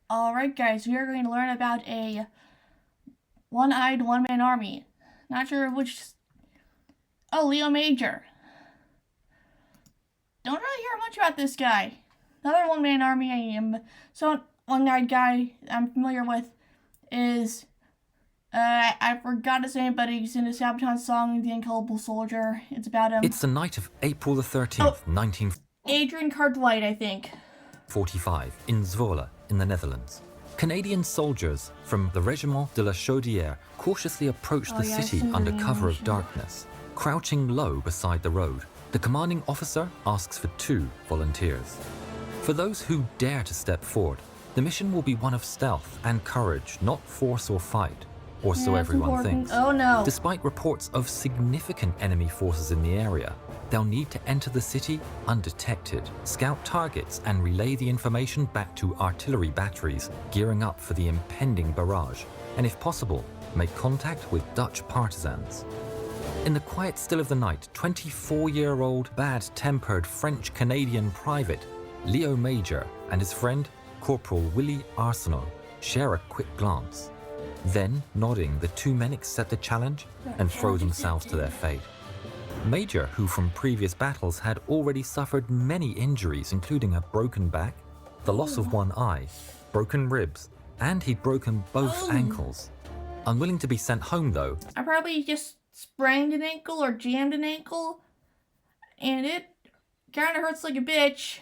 Alright guys, we are going to learn about a one-eyed one-man army. Not sure which... Oh, Leo Major. Don't really hear much about this guy. Another one-man army one-eyed guy I'm familiar with is... I forgot his name, but he's in a Sabaton song, The Inculpable Soldier. It's about him. It's the night of April the 13th, 1945 Adrian Cartwright, I think. in Zwolle, in the Netherlands. Canadian soldiers from the Régiment de la Chaudière cautiously approached the city under cover of darkness. Crouching low beside the road, the commanding officer asks for 2 volunteers. For those who dare to step forward, the mission will be one of stealth and courage, not force or fight, or so everyone thinks. Oh no. Despite reports of significant enemy forces in the area, they'll need to enter the city undetected, scout targets, and relay the information back to artillery batteries gearing up for the impending barrage, and if possible, make contact with Dutch partisans. In the quiet still of the night, 24-year-old, bad-tempered French-Canadian private Leo Major and his friend Corporal Willie Arsenault share a quick glance. Then, nodding, the 2 men accept the challenge and throw themselves to their fate. Major, who from previous battles had already suffered many injuries, including a broken back, the loss of one eye, broken ribs, and he'd broken both ankles. Unwilling to be sent home, though, I probably just sprained an ankle or jammed an ankle, and it kind of hurts like a bitch.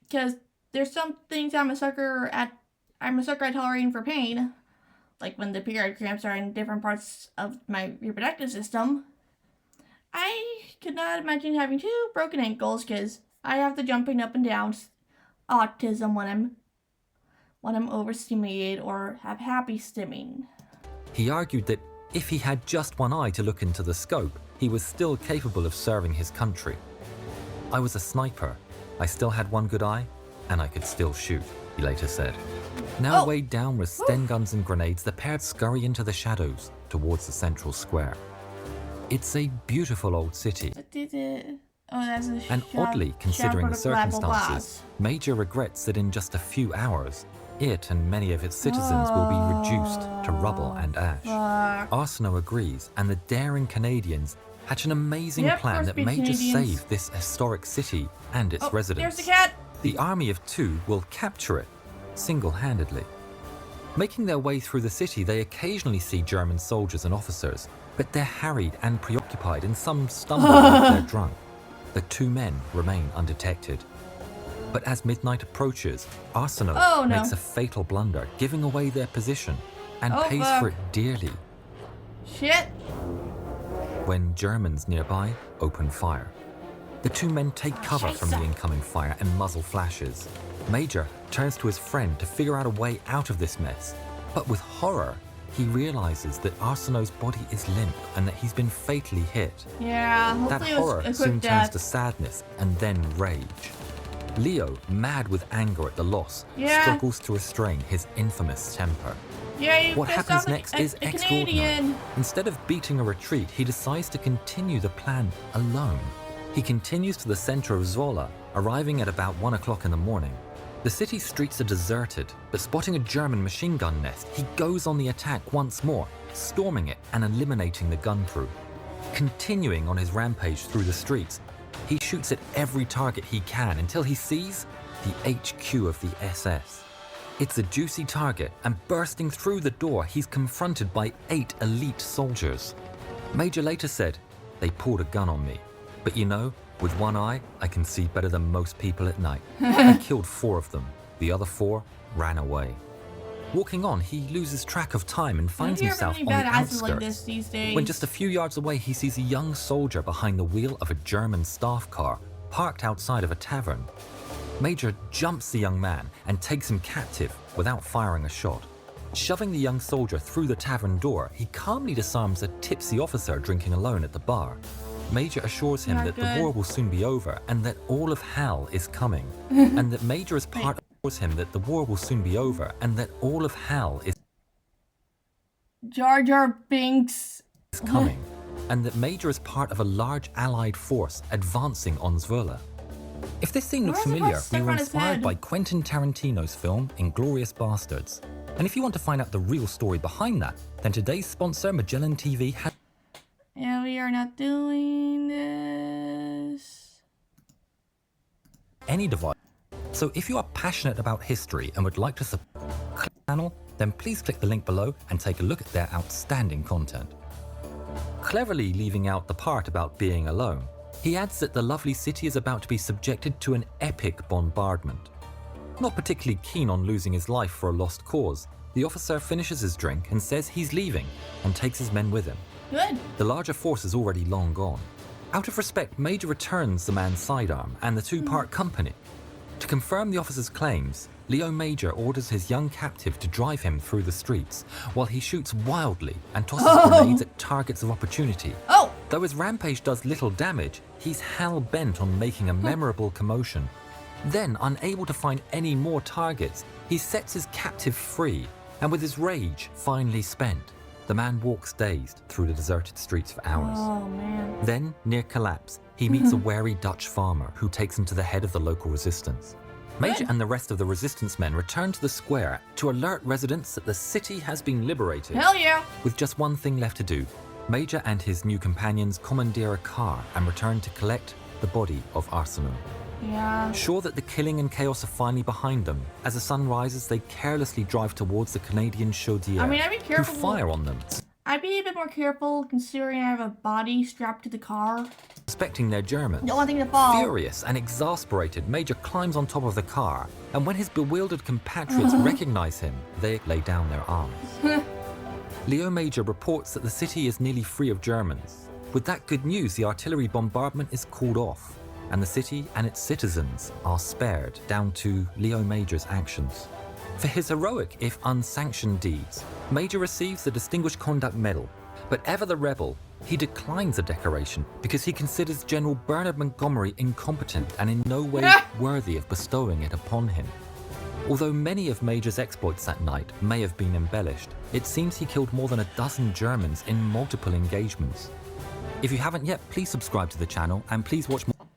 Because there's some things I'm a sucker at tolerating for pain, like when the period cramps are in different parts of my reproductive system. I could not imagine having 2 broken ankles because I have the jumping up and down autism when I'm overstimulated or have happy stimming. he argued that if he had just one eye to look into the scope, he was still capable of serving his country. I was a sniper. I still had one good eye, and I could still shoot, he later said. Now weighed down with Sten guns and grenades, the pair scurry into the shadows towards the central square. It's a beautiful old city. And oddly, considering the circumstances, Major regrets that in just a few hours, it and many of its citizens will be reduced to rubble and ash. Arsenault agrees, and the daring Canadians hatch an amazing plan that may just save this historic city and its residents. There's the cat! The army of 2 will capture it, single-handedly. Making their way through the city, they occasionally see German soldiers and officers, but they're harried and preoccupied, and some stumble if they're drunk. The 2 men remain undetected. But as midnight approaches, Arsenault makes a fatal blunder, giving away their position, and pays for it dearly. Shit! When Germans nearby open fire. The 2 men take cover from the incoming fire and muzzle flashes. Major turns to his friend to figure out a way out of this mess, but with horror, he realizes that Arsenault's body is limp and that he's been fatally hit. Yeah, that horror soon turns to sadness and then rage. Leo, mad with anger at the loss, struggles to restrain his infamous temper. What happens next is extraordinary. Instead of beating a retreat, he decides to continue the plan alone. He continues to the center of Zwolle, arriving at about 1 o'clock in the morning. The city streets are deserted, but spotting a German machine gun nest, he goes on the attack once more, storming it and eliminating the gun crew. Continuing on his rampage through the streets, he shoots at every target he can until he sees the HQ of the SS. It's a juicy target, and bursting through the door, he's confronted by 8 elite soldiers. Major later said, "They pulled a gun on me. But you know, with one eye, I can see better than most people at night. I killed 4 of them. The other 4 ran away." Walking on, he loses track of time and finds himself on the outskirts. When just a few yards away, he sees a young soldier behind the wheel of a German staff car, parked outside of a tavern. Major jumps the young man and takes him captive without firing a shot. Shoving the young soldier through the tavern door, he calmly disarms a tipsy officer drinking alone at the bar. Major assures him that the war will soon be over and that all of hell is coming, and that Major is part of him that the war will soon be over and that all of hell is Jar Jar Binks coming, and that Major is part of a large allied force advancing on Zwolle. If this scene looks familiar, we were inspired by Quentin Tarantino's film *Inglourious Basterds*. And if you want to find out the real story behind that, then today's sponsor, Magellan TV, has... Yeah, we are not doing this. ...any device. So if you are passionate about history and would like to support the channel, then please click the link below and take a look at their outstanding content. Cleverly leaving out the part about being alone, he adds that the lovely city is about to be subjected to an epic bombardment. Not particularly keen on losing his life for a lost cause, the officer finishes his drink and says he's leaving and takes his men with him. Good. The larger force is already long gone. Out of respect, Major returns the man's sidearm and the two-part company. To confirm the officer's claims, Leo Major orders his young captive to drive him through the streets while he shoots wildly and tosses grenades at targets of opportunity. Though his rampage does little damage, he's hell-bent on making a memorable commotion. Then, unable to find any more targets, he sets his captive free, and with his rage finally spent, the man walks dazed through the deserted streets for hours. Oh, man. Then, near collapse, he meets a wary Dutch farmer who takes him to the head of the local resistance. Major and the rest of the resistance men return to the square to alert residents that the city has been liberated. Hell yeah! With just one thing left to do, Major and his new companions commandeer a car and return to collect the body of Arsenault. Yeah. Sure that the killing and chaos are finally behind them, as the sun rises, they carelessly drive towards the Canadian Chaudière, I'd be careful. who fire on them. I'd be a bit more careful considering I have a body strapped to the car. Suspecting they're Germans. Don't want things to fall. Furious and exasperated, Major climbs on top of the car, and when his bewildered compatriots recognize him, they lay down their arms. Leo Major reports that the city is nearly free of Germans. With that good news, the artillery bombardment is called off, and the city and its citizens are spared down to Leo Major's actions. For his heroic, if unsanctioned deeds, Major receives the Distinguished Conduct Medal, but ever the rebel, he declines the decoration because he considers General Bernard Montgomery incompetent and in no way worthy of bestowing it upon him. Although many of Major's exploits that night may have been embellished, it seems he killed more than a dozen Germans in multiple engagements. If you haven't yet, please subscribe to the channel and please watch more.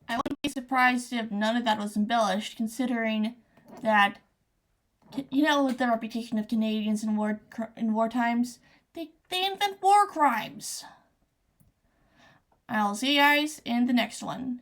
I wouldn't be surprised if none of that was embellished, considering that, you know, with the reputation of Canadians in war times, they invent war crimes. I'll see you guys in the next one.